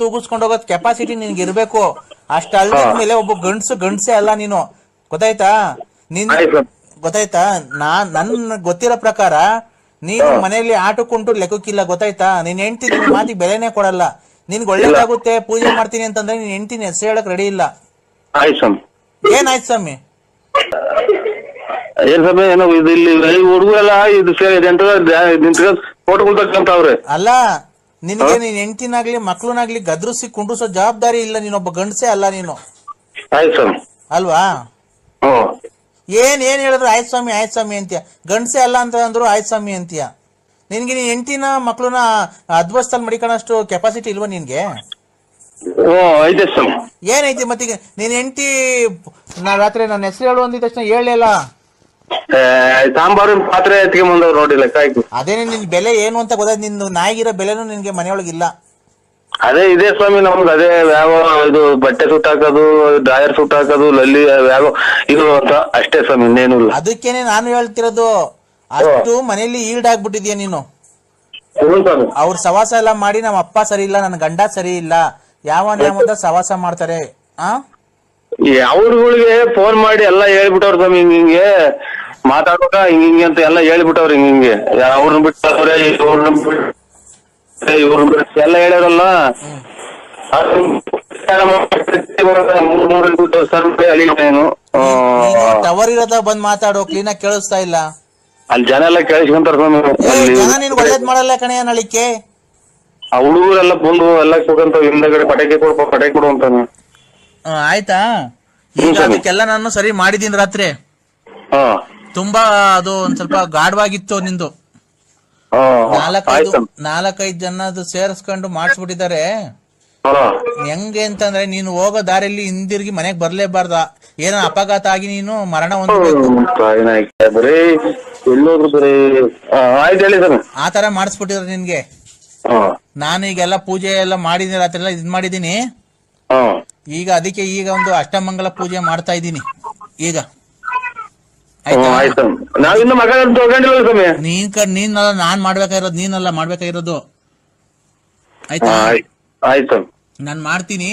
ತೂಗಿಸ್ಕೊಂಡು ಹೋಗೋದ್ ಕೆಪಾಸಿಟಿ ನಿನ್ಗೆ ಇರ್ಬೇಕು. ಅಷ್ಟ ಅಲ್ದ್ಮೇಲೆ ಒಬ್ಬ ಗಂಡ್ಸೇ ಅಲ್ಲ ನೀನು, ಗೊತ್ತಾಯ್ತಾ? ನೀನ್ ಗೊತ್ತಾಯ್ತಾ? ನನ್ ಗೊತ್ತಿರೋ ಪ್ರಕಾರ ನೀನು ಮನೆಯಲ್ಲಿ ಆಟಕ್ಕುಂಟು ಲೆಕ್ಕಕ್ಕಿಲ್ಲ, ಗೊತ್ತಾಯ್ತಾ? ನೀನ್ ಹೆಂಡ್ತಿ ನಿನ್ ಮಾತಿಗೆ ಬೆಲೆನೇ ಕೊಡಲ್ಲ. ನಿನ್ಗೆ ಒಳ್ಳೇದಾಗುತ್ತೆ ಪೂಜೆ ಮಾಡ್ತೀನಿ ಅಂತಂದ್ರೆ ನೀನ್ ಹೆಂಡ್ತಿನ ಹೆಸರು ಹೇಳಕ್ ರೆಡಿ ಇಲ್ಲ. ಏನಾಯ್ತು ಸ್ವಾಮಿ? ಏನ್ ಸ್ವಾಮಿ ಏನೋ ಇಲ್ಲಿ ಹುಡುಗರೆಲ್ಲ ಇದು ಫೋಟೋ ತಕ್ಕಂತವ್ರೆ. ಅಲ್ಲ, ನಿನ್ಗೆ ನೀನ್ ಹೆಂಡ್ತಿನಾಗ್ಲಿ ಮಕ್ಳನಾಗ್ಲಿ ಗದ್ರಿಸಿ ಕುಂಡ್ರಿಸೋ ಜವಾಬ್ದಾರಿ ಇಲ್ಲ. ನೀನೊಬ್ಬ ಗಂಡಸೇ ಅಲ್ಲ ನೀನು, ಅಲ್ವಾ? ಏನ್ ಹೇಳಿದ್ರು ಆಯ್ತು ಸ್ವಾಮಿ ಅಂತೀಯ. ಗಂಡಸೇ ಅಲ್ಲ ಅಂತ ಅಂದ್ರು ಆಯ್ತು ಸ್ವಾಮಿ ಅಂತೀಯ. ನಿನ್ಗೆ ನೀನ್ ಹೆಂಡ್ತಿನ ಮಕ್ಳನ್ನ ಅದ್ವಸ್ತಲ್ಲಿ ಮಡಿಕೊಳ್ಳೋಷ್ಟು ಕೆಪಾಸಿಟಿ ಇಲ್ವಾ ನಿನ್ಗೆ? ಏನೈತಿ ಮತ್ತೀಗ? ನೀನ್ ಹೆಂಡ್ತಿ ರಾತ್ರಿ ನನ್ನ ಹೆಸರು ಹೇಳು ಅಂದಿದ ತಕ್ಷಣ ಹೇಳಿಲ್ಲ. ಸಾಂಬಾರು ಪಾತ್ರೆ ಎತ್ಕೊಂಡ್ ನೋಡಿಲ್ಲ. ಅದೇನೆ ನಿನ್ ಬೆಲೆ ಏನು ಅಂತ ಗೊತ್ತಾಯ್ತು. ನಿನ್ ನಾಯಿಗಿರೋ ಬೆಲೆನೂ ನಿನ್ಗೆ ಮನೆಯೊಳಗಿಲ್ಲ. ಅದೇ ಇದೆ ಸ್ವಾಮಿ ನಮ್ದು. ಅದೇ ಯಾವ ಇದು ಬಟ್ಟೆ ಸುಟ್ಟ ಹಾಕೋದು, ಡ್ರಾಯರ್ ಸುಟ್ಟ ಹಾಕೋದು, ಲಲ್ಲಿ ಯಾವ ಇದು ಅಂತ ಅಷ್ಟೇ ಸ್ವಾಮಿ, ಇನ್ನೇನು ಇಲ್ಲ. ಅದಕ್ಕೇನೆ ನಾನು ಹೇಳ್ತಿರೋದು, ಅಷ್ಟು ಮನೇಲಿ ಈಲ್ಡಾಗ್ಬಿಟ್ಟಿದ್ಯಾ ನೀನು. ಅವ್ರ ಸವಾಸ ಎಲ್ಲ ಮಾಡಿ ನಮ್ಮ ಅಪ್ಪ ಸರಿ ಇಲ್ಲ, ನನ್ನ ಗಂಡ ಸರಿ ಇಲ್ಲ, ಯಾವ ಸವಾಸ ಮಾಡ್ತಾರೆ. ಅವ್ರಗಳಿಗೆ ಫೋನ್ ಮಾಡಿ ಎಲ್ಲಾ ಹೇಳ್ಬಿಟ್ಟವ್ರ ಸ್ವಾಮಿ, ಹಿಂಗೆ ಮಾತಾಡುವಾಗ ಹಿಂಗೆ ಅಂತ ಎಲ್ಲಾ ಹೇಳ್ಬಿಟ್ಟವ್ರ. ಹಿಂಗೆ ಅವ್ರನ್ನ ಬಿಟ್ಟವ್ರೆ, ಇವ್ರನ್ನ ಬಿಟ್ಟು ಎಲ್ಲ ಹೇಳ್ಯಾರಲ್ಲ. ಟವರ್ ಇರೋದ ಬಂದ್ ಮಾತಾಡೋ, ಕ್ಲೀನ್ ಆಗಿ ಕೇಳಿಸ್ತಾ ಇಲ್ಲ. ಅಲ್ಲಿ ಜನ ಎಲ್ಲ ಕೇಳಿಸ್ಕೊಂತಾರ ಸ್ವಾಮಿ. ಜನ ನೀನ್ ಒಳ್ಳೇದ್ ಮಾಡಲ್ಲ ಕಣೆಯ ನಳಿಕೆ. ಆ ಹುಡುಗರೆಲ್ಲ ಬಂದು ಎಲ್ಲ ಕೂಗಂತ ಹಿಂದಗಡೆ ಪಟಾಕಿ ಕೊಡು ಅಂತಾನೆ. ಆಯ್ತಾ? ಈಗ ಅದಕ್ಕೆಲ್ಲ ನಾನು ಸರಿ ಮಾಡಿದೀನಿ ರಾತ್ರಿ. ತುಂಬಾ ಅದು ಒಂದ್ ಸ್ವಲ್ಪ ಗಾಢವಾಗಿತ್ತು ನಿಂದು. 4-5 ಜನ ಸೇರಿಸ್ಕೊಂಡು ಮಾಡಿಸ್ಬಿಟ್ಟಿದ್ದಾರೆ. ಹೆಂಗೆ ಅಂತಂದ್ರೆ ನೀನು ಹೋಗೋ ದಾರಿಯಲ್ಲಿ ಹಿಂದಿರುಗಿ ಮನೆಗ್ ಬರ್ಲೇಬಾರ್ದ. ಏನೋ ಅಪಘಾತ ಆಗಿ ನೀನು ಮರಣ ಹೊಂದಬೇಕು, ಆತರ ಮಾಡಿಸ್ಬಿಟ್ಟಿದ್ರು ನಿನ್ಗೆ. ನಾನು ಈಗೆಲ್ಲ ಪೂಜೆ ಎಲ್ಲ ಮಾಡಿದೀನಿ, ರಾತ್ರಿ ಎಲ್ಲ ಇದ್ ಮಾಡಿದೀನಿ. ಈಗ ಅದಕ್ಕೆ ಈಗ ಒಂದು ಅಷ್ಟಮಂಗಲ ಪೂಜೆ ಮಾಡ್ತಾ ಇದ್ದೀನಿ ಈಗ. ನೀನಲ್ಲ ನಾನ್ ಮಾಡ್ಬೇಕಾಗಿರೋದು, ನೀನಲ್ಲ ಮಾಡ್ಬೇಕಾಗಿರೋದು. ಆಯ್ತಾ? ನಾನ್ ಮಾಡ್ತೀನಿ.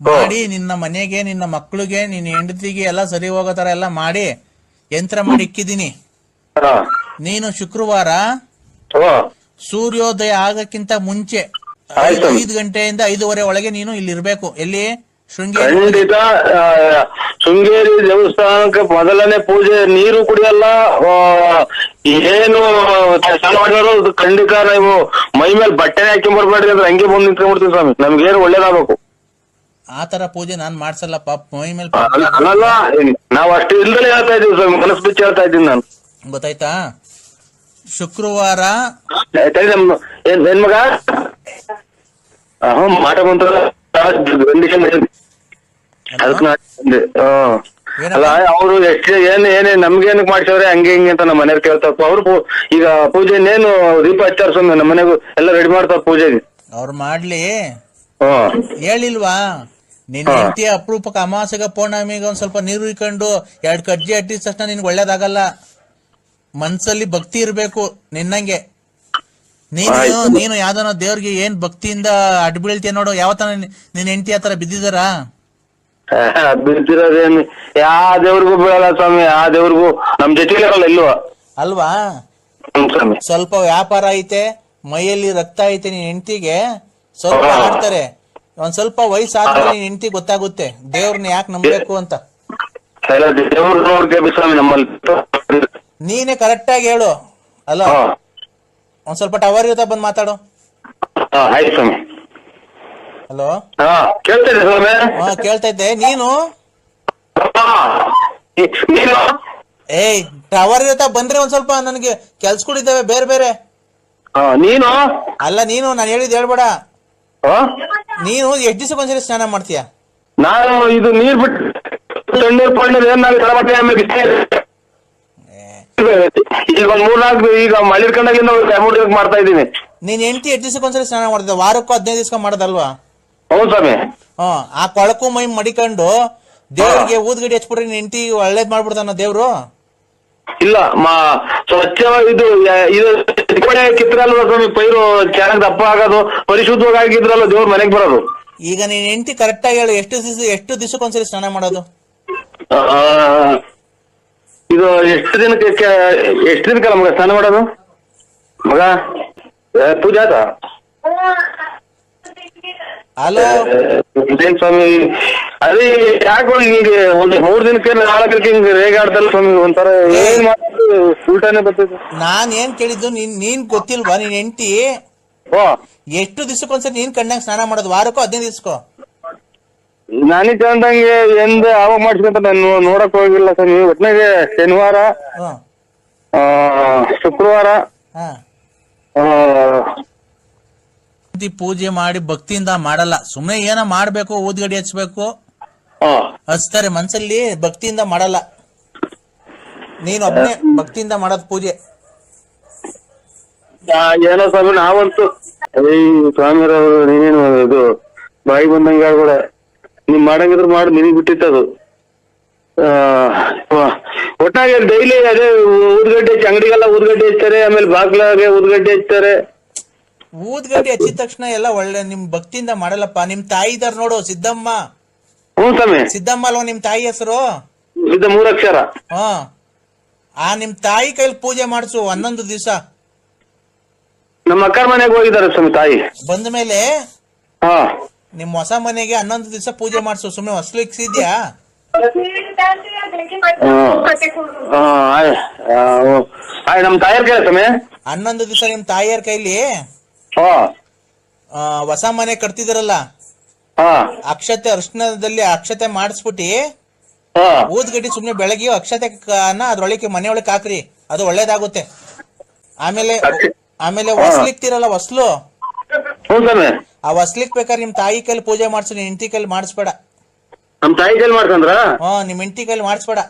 ಮಾಡಿ ನಿನ್ನ ಮನೆಗೆ, ನಿನ್ನ ಮಕ್ಳಿಗೆ, ನಿನ್ನ ಹೆಂಡತಿಗೆ ಎಲ್ಲ ಸರಿ ಹೋಗೋ ತರ ಎಲ್ಲ ಮಾಡಿ ಯಂತ್ರ ಮಾಡಿ ಇಕ್ಕಿದೀನಿ. ನೀನು ಶುಕ್ರವಾರ ಸೂರ್ಯೋದಯ ಆಗಕ್ಕಿಂತ ಮುಂಚೆ 5 ಗಂಟೆಯಿಂದ 5:30 ಒಳಗೆ ನೀನು ಇಲ್ಲಿ ಇರ್ಬೇಕು. ಎಲ್ಲಿ? ಖಂಡಿತ. ಶೃಂಗೇರಿ ದೇವಸ್ಥಾನಕ್ಕೆ ಮೊದಲನೇ ಪೂಜೆ. ನೀರು ಕುಡಿಯಲ್ಲ, ಏನು ಖಂಡಿತ ನೀವು ಮೈ ಮೇಲೆ ಬಟ್ಟೆ ಹಾಕಿ ಬರ್ಬೇಡ್ರಿ ಅಂದ್ರೆ ಹಂಗೆ ಬಂದು ನಿಂತ್ಕೊಂಡ್ಬಿಡ್ತೀವಿ ಸ್ವಾಮಿ. ನಮ್ಗೇನು ಒಳ್ಳೇದಾಗಬೇಕು. ಆತರ ಪೂಜೆ ನಾನ್ ಮಾಡ್ಸಲ್ಲಪ್ಪ. ಮೈ ಮೇಲೆ ಅಲ್ಲ, ನಾವ್ ಅಷ್ಟು ಇಲ್ದಲೇ ಹೇಳ್ತಾ ಇದೀವಿ ಸ್ವಾಮಿ, ಮನಸ್ಸು ಬಿಚ್ಚಿ ಹೇಳ್ತಾ ಇದ್ದೀನಿ ನಾನು. ಗೊತ್ತಾಯ್ತಾ? ಶುಕ್ರವಾರ ಏನ್ ಮಗ ಮಾಟ ಬಂತ ಅಲ್ಲ, ಅವ್ರು ಎಷ್ಟು ಏನೇ ನಮ್ಗೇನಕ್ ಮಾಡ್ಸವ್ರೆ ಹಂಗೆ ಹಿಂಗೆ ಅಂತ ನಮ್ಮ ಮನೆಯವ್ರು ಕೇಳ್ತಾರ. ಅವ್ರು ಈಗ ಪೂಜೆ ಇನ್ನೇನು ದೀಪ ಹಚ್ಚಾರ ಸ್ವಾಮಿ, ನಮ್ಮ ಮನೆಗೂ ಎಲ್ಲ ರೆಡಿ ಮಾಡ್ತಾರ ಪೂಜೆಗೆ. ಅವ್ರು ಮಾಡ್ಲಿ. ಹೇಳಿಲ್ವಾ ನಿನ್ ಹೆಂಡತಿ ಅಪರೂಪಕ್ಕೆ ಅಮಾವಾಸ್ಯೆಗ ಪೌರ್ಣಮಿಗೆ ಒಂದ್ ಸ್ವಲ್ಪ ನೀರು ಇಕ್ಕೊಂಡು 2 ಕಜ್ಜಿ ಅಟ್ಟಿದ ತಕ್ಷಣ ನಿನ್ಗೆ ಒಳ್ಳೇದಾಗಲ್ಲ. ಮನ್ಸಲ್ಲಿ ಭಕ್ತಿ ಇರ್ಬೇಕು ನಿನ್ನಂಗೆ. ನೀನು ಯಾವ್ದನ ದೇವ್ರಿಗೆ ಏನ್ ಭಕ್ತಿಯಿಂದ ಅಡ್ಡ ಬೀಳ್ತೀಯ ನೋಡು. ಯಾವತ್ತನ ನಿನ್ ಹೆಂಡತಿ ಆತರ ಬಿದ್ದಿದಾರ? ಬಿದ್ದಿರೋದೇನು ಯಾವ ದೇವ್ರಿಗೂ ಬೀಳಲ್ಲ ಸ್ವಾಮಿ. ಆ ದೇವ್ರಿಗೂ ನಮ್ ಜೊತೆಗೆ ಇಲ್ವ ಅಲ್ವಾ? ಸ್ವಲ್ಪ ವ್ಯಾಪಾರ ಐತೆ, ಮೈಯಲ್ಲಿ ರಕ್ತ ಐತೆ ನಿನ್ ಹೆಂಡತಿಗೆ, ಸ್ವಲ್ಪ ಆಡ್ತಾರೆ. ಒಂದ್ ಸ್ವಲ್ಪ ವಯಸ್ಸಾದ್ಮೇಲೆ ನಿನ್ ಹೆಂಡತಿ ಗೊತ್ತಾಗುತ್ತೆ ದೇವ್ರನ್ನ ಯಾಕೆ ನಂಬಬೇಕು ಅಂತ. ನೀನೇ ಕರೆಕ್ಟ್ ಆಗಿ ಹೇಳು. ಅಲ್ಲ, ಒಂದ್ ಸ್ವಲ್ಪ ಟವರ್ ಇರುತ್ತಾ ಬಂದ್ ಮಾತಾಡು. ಹಲೋ, ಕೇಳ್ತಾ ಇದ್ದೆ. ನೀನು ಏಯ್ ಟವರ್ ಇರುತ್ತಾ ಬಂದ್ರೆ ಒಂದ್ ಸ್ವಲ್ಪ ನನಗೆ ಕೆಲ್ಸಗಳಿದ್ದಾವೆ ಬೇರೆ ಬೇರೆ. ನೀನು ಅಲ್ಲ, ನೀನು ನಾನು ಹೇಳಿದ್ ಹೇಳ್ಬೇಡ. ನೀನು ಎಷ್ಟ್ ದಿವಸಕ್ಕೊಂದ್ಸರಿ ಸ್ನಾನ ಮಾಡ್ತೀಯ? ನಾನು ಇದು ನೀರ್ ಬಿಟ್ಟು ಈಗ 3-4 ಈಗ ಮಳಿರ್ಕೊಂಡಾಗಿಂದ ಮಾಡ್ತಾ ಇದ್ದೀನಿ. ನೀನ್ ಹೆಂಡತಿ ಎಷ್ಟ್ ದಿವಸಕ್ಕೊಂದ್ಸರಿ ಸ್ನಾನ ಮಾಡ್ತಿದ್ದ? ವಾರಕ್ಕೂ 15 ದಿವಸ ಮಾಡೋದಲ್ವಾ? ಹೌದು ಸ್ವಾಮಿ. ಆ ಕೊಳಕು ಮೈ ಮಡಿಕೊಂಡು ದೇವ್ರಿಗೆ ಊದ್ಗಡಿ ಹಚ್ಬಿಟ್ರೆ ನಿನ್ ಹೆಂಡತಿ ಒಳ್ಳೇದ್ ಮಾಡ್ಬಿಡ್ತಾನ ದೇವ್ರು. ಇಲ್ಲ ಸ್ವಚ್ಛವಾಗಿ ಇದು ಕಿತ್ರಲ್ವ ಸ್ವಾಮಿ, ಪೈರು ಚೆನ್ನಾಗಿ ದಪ್ಪ ಆಗೋದು, ಪರಿಶುದ್ಧವಾಗಿ ಆಗಿದ್ರಲ್ಲ ದೇವ್ರ ಮನೆಗೆ ಬರೋದು. ಈಗ ನೀನ್ ಹೆಂಡತಿ ಕರೆಕ್ಟ್ ಆಗಿ ಹೇಳು, ಎಷ್ಟು ದಿವಸಕ್ಕೊಂದ್ಸರಿ ಸ್ನಾನ ಮಾಡೋದು? ಇದು ಎಷ್ಟು ದಿನಕ್ಕಲ್ಲ ಮಗ ಸ್ನಾನ ಮಾಡೋದು? ಮಗ ಪೂಜಾತ ಹಲೋ ಇದೇನ್ ಸ್ವಾಮಿ, ಅದೇ ಯಾಕೆ ಹಿಂಗೆ ಒಂದು 3 ದಿನಕ್ಕೆ 4 ದಿನಕ್ಕೆ ಹಿಂಗೆ ರೇಗಾಡ್ತಲ್ಲ ಸ್ವಾಮಿ, ಒಂಥರ ಏನ್ ಮಾಡೋದು ಉಲ್ಟಾನೆ ಬರ್ತದೆ. ನಾನ್ ಏನ್ ಕೇಳಿದ್ದು, ನೀನ್ ಗೊತ್ತಿಲ್ವಾ ನಿನ್ ಹೆಂಡತಿ ಓ ಎಷ್ಟು ದಿವಸಕ್ಕೊಂದ್ಸರಿ ನೀನ್ ಕಣ್ಣಾಗ ಸ್ನಾನ ಮಾಡೋದು? ವಾರಕ್ಕೋ 15 ದಿವಸಕ್ಕೋ? ನನಗೆ ಕಂಡಂಗೆ ಅವಾಗ ಮಾಡ್ಸ್ಕೊಂತ ನಾನು ನೋಡಕ್ ಹೋಗಿಲ್ಲ ಸ್ವಾಮಿ. ಒಟ್ನಾಗೆ ಶನಿವಾರ, ಶುಕ್ರವಾರ ಪೂಜೆ ಮಾಡಿ ಭಕ್ತಿಯಿಂದ ಮಾಡಲ್ಲ, ಸುಮ್ಮನೆ ಏನ ಮಾಡ್ಬೇಕು, ಊದ್ಗಡಿ ಹಚ್ಬೇಕು, ಹಚ್ತಾರೆ ಮನ್ಸಲ್ಲಿ, ಭಕ್ತಿಯಿಂದ ಮಾಡಲ್ಲ. ನೀನ್ ಒಬ್ಬನೇ ಭಕ್ತಿಯಿಂದ ಮಾಡೋದ್ ಪೂಜೆ. ಏನೋ ಸ್ವಾಮಿ, ನಾವಂತೂ ಸ್ವಾಮಿರವರು ನೀನೇನು ಇದು ಬಾಯಿ ಬಂದಂಗೆ ಕೂಡ ನೀವ್ ಮಾಡಂಗಿದ್ರು ಮಾಡಿ ನಿನಗ್ ಬಿಟ್ಟಿತ್ತದು. ಒಟ್ಟಾಗಿ ಡೈಲಿ ಅದೇ ಊದ್ಗಡ್ಡೆ ಅಂಗಡಿಗೆಲ್ಲ ಊದ್ಗಡ್ಡೆ ಹಚ್ತಾರೆ, ಆಮೇಲೆ ಬಾಗ್ಲಾಗೆ ಊದ್ಗಡ್ಡೆ ಹಚ್ತಾರೆ. ಊದ್ಗಡ್ಡಿ ಹಚ್ಚಿದ ತಕ್ಷಣ ಎಲ್ಲ ಒಳ್ಳೆ ನಿಮ್ ಭಕ್ತಿಯಿಂದ ಮಾಡಲ್ಲಪ್ಪ. ನಿಮ್ ತಾಯಿ ಇದಾರ ನೋಡು, ಸಿದ್ದಮ್ಮ. ಹ್ಞೂ ಸ್ವಾಮಿ. ಸಿದ್ದಮ್ಮ ಅಲ್ವಾ ನಿಮ್ ತಾಯಿ ಹೆಸರು? ಇದು 3 ಅಕ್ಷರ. ಆ ನಿಮ್ ತಾಯಿ ಕೈಲಿ ಪೂಜೆ ಮಾಡಿಸು 11 ದಿವಸ. ನಮ್ಮ ಅಕ್ಕರ ಮನೆಗೆ ಹೋಗಿದ್ದಾರೆ ಸ್ವಾಮಿ ತಾಯಿ. ಬಂದ ಮೇಲೆ ನಿಮ್ ಹೊಸ ಮನೆಗೆ 11 ದಿವಸ ಪೂಜೆ ಮಾಡಿಸು. ಸುಮ್ನೆ ಹೊಸ್ಲಿಕ್ಸಿದ್ಯಾ? ನಮ್ ತಾಯಿಯರ್ ಕೈ ಸ್ವಾಮಿ 11 ದಿವಸ ನಿಮ್ ತಾಯಿಯರ್ ಕೈಲಿ ಹೊಸ ಮನೆ ಕಟ್ತಿದಾರಲ್ಲ, ಅಕ್ಷತೆ ಅರ್ಶನದಲ್ಲಿ ಅಕ್ಷತೆ ಮಾಡಿಸ್ಬಿಟ್ಟಿ ಊದ್ಗಡ್ಡಿ ಸುಮ್ನೆ ಬೆಳಗ್ಗೆ ಅಕ್ಷತೆ ಅದ್ರೊಳಗೆ ಮನೆಯೊಳಗೆ ಹಾಕ್ರಿ, ಅದು ಒಳ್ಳೇದಾಗುತ್ತೆ. ಆಮೇಲೆ ಹೊಸ್ಲಿಕ್ತಿರಲ್ಲ ಹೊಸ್ಲು, ಆ ಹೊಸ್ಲಿಕ್ ಬೇಕಾದ್ರೆ ನಿಮ್ ತಾಯಿ ಕೈಲಿ ಪೂಜೆ ಮಾಡ್ಸು, ನಿಮ್ ಹೆಂಡತಿ ಕೈಲಿ ಮಾಡಿಸ್ಬೇಡ. ನಮ್ ತಾಯಿ ಕೈಲಿ ಮಾಡ್ಸಂದ್ರ? ನಿಮ್ ಹೆಂಡತಿ ಕೈಲಿ ಮಾಡಿಸ್ಬೇಡ.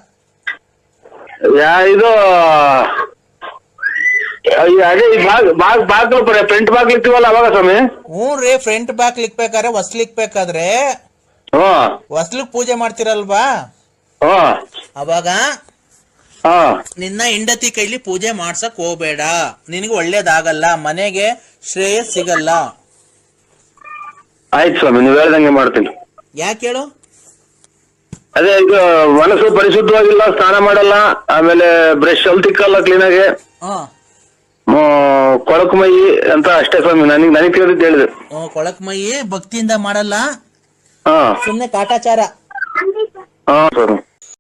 ಇದು ಅದೇ ಬಾಗ್ಲು ಫ್ರಂಟ್ ಬಾಗ್ಲು ಇರ್ತೀವಲ್ಲ ಅವಾಗ ಸ್ವಾಮಿ? ಹ್ಞೂ ರೀ, ಫ್ರಂಟ್ ಬಾಕ್ ಲಿಕ್ಬೇಕಾದ್ರೆ ಹೊಸ್ಲಿಕ್ಬೇಕಾದ್ರೆ ಹೊಸ್ಲಿಕ್ ಪೂಜೆ ಮಾಡ್ತಿರಲ್ವಾ, ಅವಾಗ ನಿನ್ನ ಹೆಂಡತಿ ಕೈಲಿ ಪೂಜೆ ಮಾಡ್ಸಕ್ ಹೋಗ್ಬೇಡ, ನಿನಗೆ ಒಳ್ಳೇದಾಗಲ್ಲ, ಮನೆಗೆ ಶ್ರೇಯಸ್ ಸಿಗಲ್ಲ. ಆಯ್ತು ಸ್ವಾಮಿ, ನೀವ್ ಹೇಳ್ದಂಗೆ ಮಾಡ್ತೀನಿ. ಯಾಕೆ ಹೇಳು? ಅದೇ ಈಗ ಮನಸ್ಸು ಪರಿಶುದ್ಧವಾಗಿಲ್ಲ, ಸ್ನಾನ ಮಾಡಲ್ಲ, ಆಮೇಲೆ ಬ್ರಷ್ ಅಲ್ಲಿ ತಿಕ್ಕಲ್ಲ ಕ್ಲೀನಾಗೆ, ಕೊಳಕು ಮೈ ಅಂತ ಅಷ್ಟೇ ಸ್ವಾಮಿ. ನನಗೆ ತಿಳಿದಿದ್ದು ಹೇಳಿದೆ. ಕೊಳಕು ಮೈ ಭಕ್ತಿಯಿಂದ ಮಾಡಲ್ಲ, ಸುಮ್ನೆ ಕಾಟಾಚಾರ. ಸರ್.